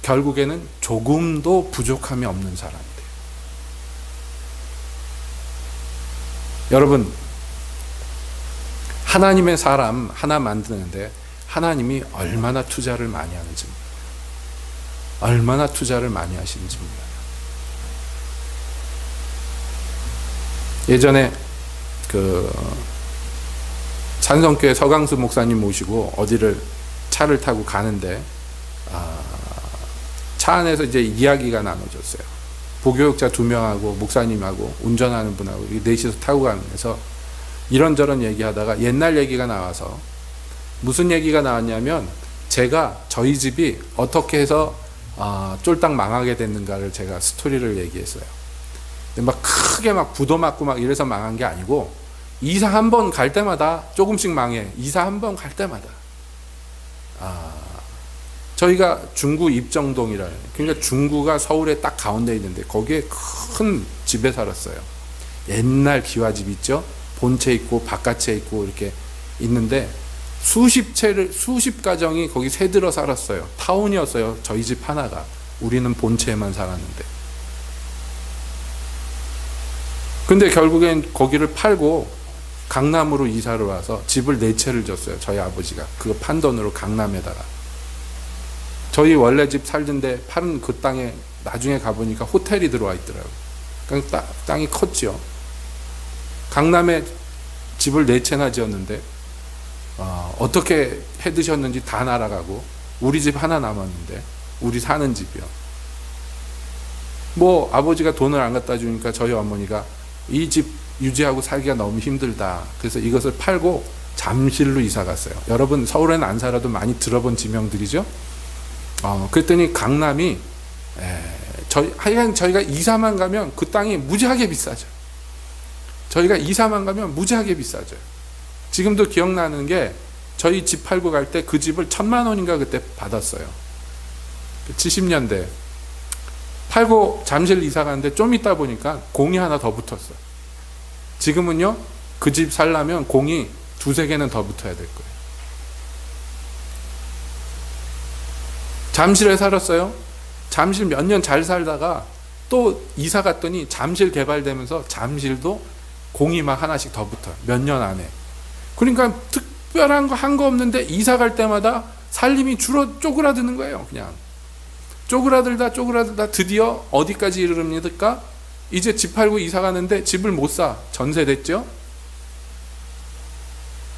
결국에는 조금도 부족함이 없는 사람이 돼요. 여러분, 하나님의 사람 하나 만드는데 하나님이 얼마나 투자를 많이 하는지 몰라요. 얼마나 투자를 많이 하시는지 몰라요. 예전에 산성교회 서강수 목사님 모시고 어디를 차를 타고 가는데 차 안에서 이제 이야기가 나눠졌어요. 부교육자 2명하고 목사님하고 운전하는 분하고 넷이서 타고 가면서 이런저런 얘기하다가 옛날 얘기가 나와서 무슨 얘기가 나왔냐면 저희 집이 어떻게 해서 쫄딱 망하게 됐는가를 제가 스토리를 얘기했어요. 막 크게 부도 맞고 이래서 망한 게 아니고 이사 한 번 갈 때마다 조금씩 망해. 이사 한 번 갈 때마다. 저희가 중구 입정동이라, 그러니까 중구가 서울에 딱 가운데 있는데 거기에 큰 집에 살았어요. 옛날 기와집 있죠? 본체 있고 바깥에 있고 이렇게 있는데 수십 가정이 거기 새들어 살았어요. 타운이었어요. 저희 집 하나가. 우리는 본체에만 살았는데. 근데 결국엔 거기를 팔고 강남으로 이사를 와서 집을 4채를 줬어요. 저희 아버지가. 그거 판 돈으로 강남에다가. 저희 원래 집 살던데 파는 그 땅에 나중에 가보니까 호텔이 들어와 있더라고요. 그러니까 땅이 컸죠. 강남에 집을 4채나 지었는데 어떻게 해 드셨는지 다 날아가고 우리 집 하나 남았는데, 우리 사는 집이요. 아버지가 돈을 안 갖다 주니까 저희 어머니가 이 집 유지하고 살기가 너무 힘들다. 그래서 이것을 팔고 잠실로 이사 갔어요. 여러분 서울에는 안 살아도 많이 들어본 지명들이죠. 그랬더니 강남이 저희가 이사만 가면 그 땅이 무지하게 비싸죠. 저희가 이사만 가면 무지하게 비싸죠. 지금도 기억나는 게 저희 집 팔고 갈 때 그 집을 1,000만 원인가 그때 받았어요. 70년대 팔고 잠실 이사 갔는데 좀 있다 보니까 공이 하나 더 붙었어. 지금은요, 그 집 살려면 공이 두세 개는 더 붙어야 될 거예요. 잠실에 살았어요. 잠실 몇 년 잘 살다가 또 이사 갔더니 잠실 개발되면서 잠실도 공이 막 하나씩 더 붙어요. 몇 년 안에. 그러니까 특별한 거 한 거 없는데 이사 갈 때마다 살림이 쪼그라드는 거예요. 그냥 쪼그라들다 드디어 어디까지 이르릅니까? 이제 집 팔고 이사 가는데 집을 못 사. 전세됐죠?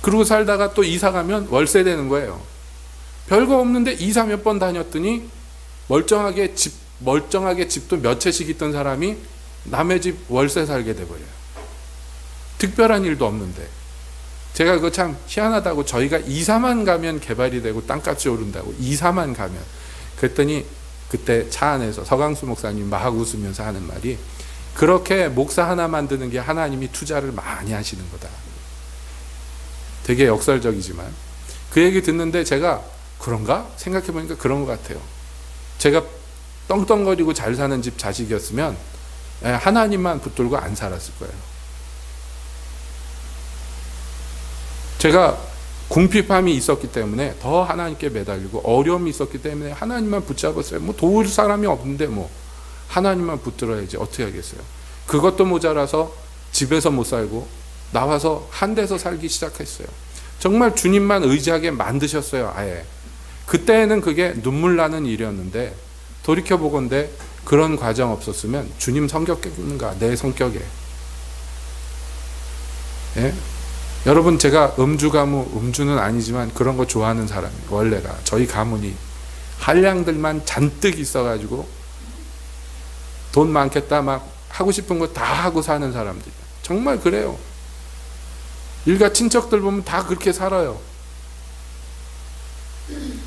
그러고 살다가 또 이사 가면 월세 되는 거예요. 별거 없는데 이사 몇 번 다녔더니 멀쩡하게 집도 몇 채씩 있던 사람이 남의 집 월세 살게 돼버려요. 특별한 일도 없는데. 제가 그거 참 희한하다고, 저희가 이사만 가면 개발이 되고 땅값이 오른다고, 이사만 가면. 그랬더니 그때 차 안에서 서강수 목사님 막 웃으면서 하는 말이, 그렇게 목사 하나 만드는 게 하나님이 투자를 많이 하시는 거다. 되게 역설적이지만 그 얘기 듣는데 제가 그런가? 생각해보니까 그런 것 같아요. 제가 떵떵거리고 잘 사는 집 자식이었으면 하나님만 붙들고 안 살았을 거예요. 제가 궁핍함이 있었기 때문에 더 하나님께 매달리고, 어려움이 있었기 때문에 하나님만 붙잡았어요. 뭐 도울 사람이 없는데 뭐 하나님만 붙들어야지 어떻게 하겠어요. 그것도 모자라서 집에서 못 살고 나와서 한 데서 살기 시작했어요. 정말 주님만 의지하게 만드셨어요. 아예. 그때는 그게 눈물 나는 일이었는데, 돌이켜보건대 그런 과정 없었으면 주님 성격인가 내 성격에. 예? 여러분, 제가 음주는 아니지만 그런 거 좋아하는 사람이에요. 원래가 저희 가문이 한량들만 잔뜩 있어가지고 돈 많겠다 막 하고 싶은 거 다 하고 사는 사람들이에요. 정말 그래요. 일가 친척들 보면 다 그렇게 살아요.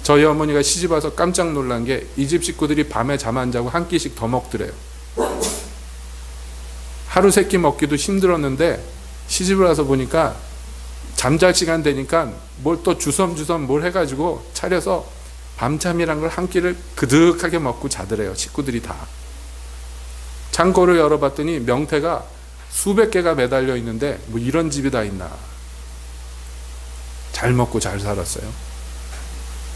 저희 어머니가 시집 와서 깜짝 놀란 게, 이 집 식구들이 밤에 잠 안 자고 한 끼씩 더 먹더래요. 하루 세 끼 먹기도 힘들었는데 시집을 와서 보니까 잠잘 시간 되니까 뭘 또 주섬주섬 뭘 해가지고 차려서 밤잠이란 걸 한 끼를 그득하게 먹고 자더래요. 식구들이 다. 창고를 열어봤더니 명태가 수백 개가 매달려 있는데 뭐 이런 집이 다 있나. 잘 먹고 잘 살았어요.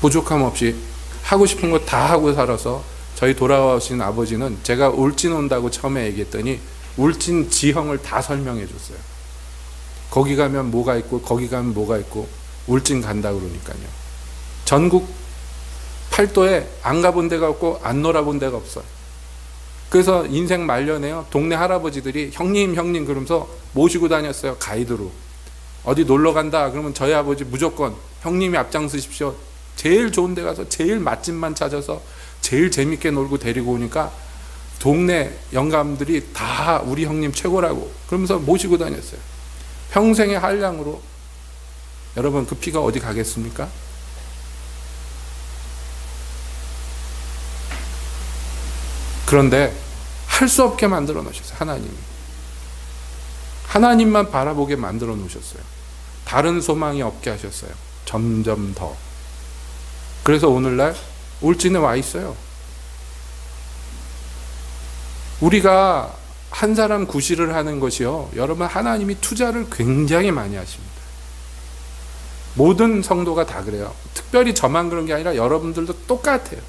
부족함 없이 하고 싶은 거 다 하고 살아서, 저희 돌아오신 아버지는 제가 울진 온다고 처음에 얘기했더니 울진 지형을 다 설명해 줬어요. 거기 가면 뭐가 있고 거기 가면 뭐가 있고, 울진 간다 그러니까요. 전국 팔도에 안 가본 데가 없고 안 놀아본 데가 없어요. 그래서 인생 말년에요, 동네 할아버지들이 형님 그러면서 모시고 다녔어요. 가이드로. 어디 놀러 간다 그러면 저희 아버지 무조건 형님이 앞장서십시오. 제일 좋은 데 가서 제일 맛집만 찾아서 제일 재밌게 놀고 데리고 오니까 동네 영감들이 다 우리 형님 최고라고 그러면서 모시고 다녔어요. 평생의 한량으로. 여러분, 그 피가 어디 가겠습니까? 그런데 할 수 없게 만들어 놓으셨어요. 하나님이. 하나님만 바라보게 만들어 놓으셨어요. 다른 소망이 없게 하셨어요. 점점 더. 그래서 오늘날 울진에 와 있어요. 우리가 한 사람 구실을 하는 것이요, 여러분, 하나님이 투자를 굉장히 많이 하십니다. 모든 성도가 다 그래요. 특별히 저만 그런 게 아니라 여러분들도 똑같아요.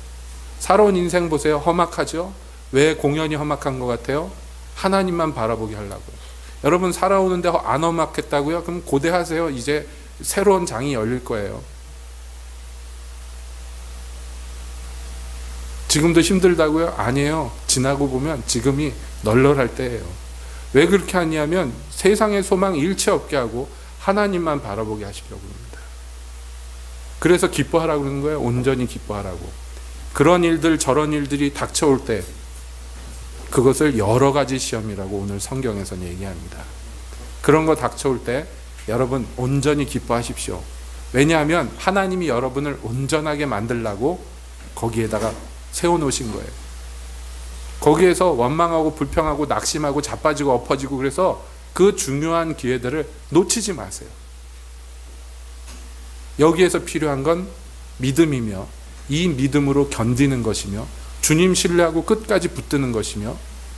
살아온 인생 보세요. 험악하죠? 왜 공연이 험악한 것 같아요? 하나님만 바라보게 하려고요. 여러분, 살아오는데 안 험악했다고요? 그럼 고대하세요. 이제 새로운 장이 열릴 거예요. 지금도 힘들다고요? 아니에요. 지나고 보면 지금이 널널할 때예요. 왜 그렇게 하냐면 세상의 소망 일체 없게 하고 하나님만 바라보게 하시려고 합니다. 그래서 기뻐하라고 그러는 거예요. 온전히 기뻐하라고. 그런 일들 저런 일들이 닥쳐올 때 그것을 여러 가지 시험이라고 오늘 성경에서는 얘기합니다. 그런 거 닥쳐올 때 여러분 온전히 기뻐하십시오. 왜냐하면 하나님이 여러분을 온전하게 만들라고 거기에다가 세워놓으신 거예요. 거기에서 원망하고 불평하고 낙심하고 자빠지고 엎어지고, 그래서 그 중요한 기회들을 놓치지 마세요. 여기에서 필요한 건 믿음이며, 이 믿음으로 견디는 것이며, 주님 신뢰하고 끝까지 붙드는 것이며,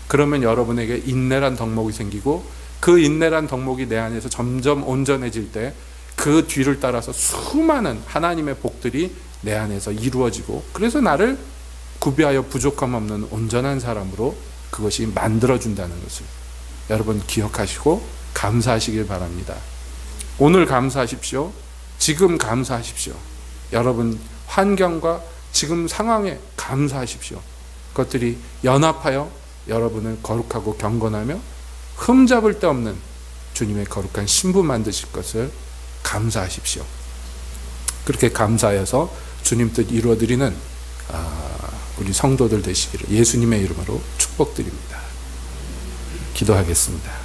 그러면 여러분에게 인내란 덕목이 생기고, 그 인내란 덕목이 내 안에서 점점 온전해질 때 그 뒤를 따라서 수많은 하나님의 복들이 내 안에서 이루어지고, 그래서 나를 구비하여 부족함 없는 온전한 사람으로 그것이 만들어준다는 것을 여러분 기억하시고 감사하시길 바랍니다. 오늘 감사하십시오. 지금 감사하십시오. 여러분 환경과 지금 상황에 감사하십시오. 그것들이 연합하여 여러분을 거룩하고 경건하며 흠잡을 데 없는 주님의 거룩한 신부 만드실 것을 감사하십시오. 그렇게 감사해서 주님 뜻 이루어드리는 우리 성도들 되시기를 예수님의 이름으로 축복드립니다. 기도하겠습니다.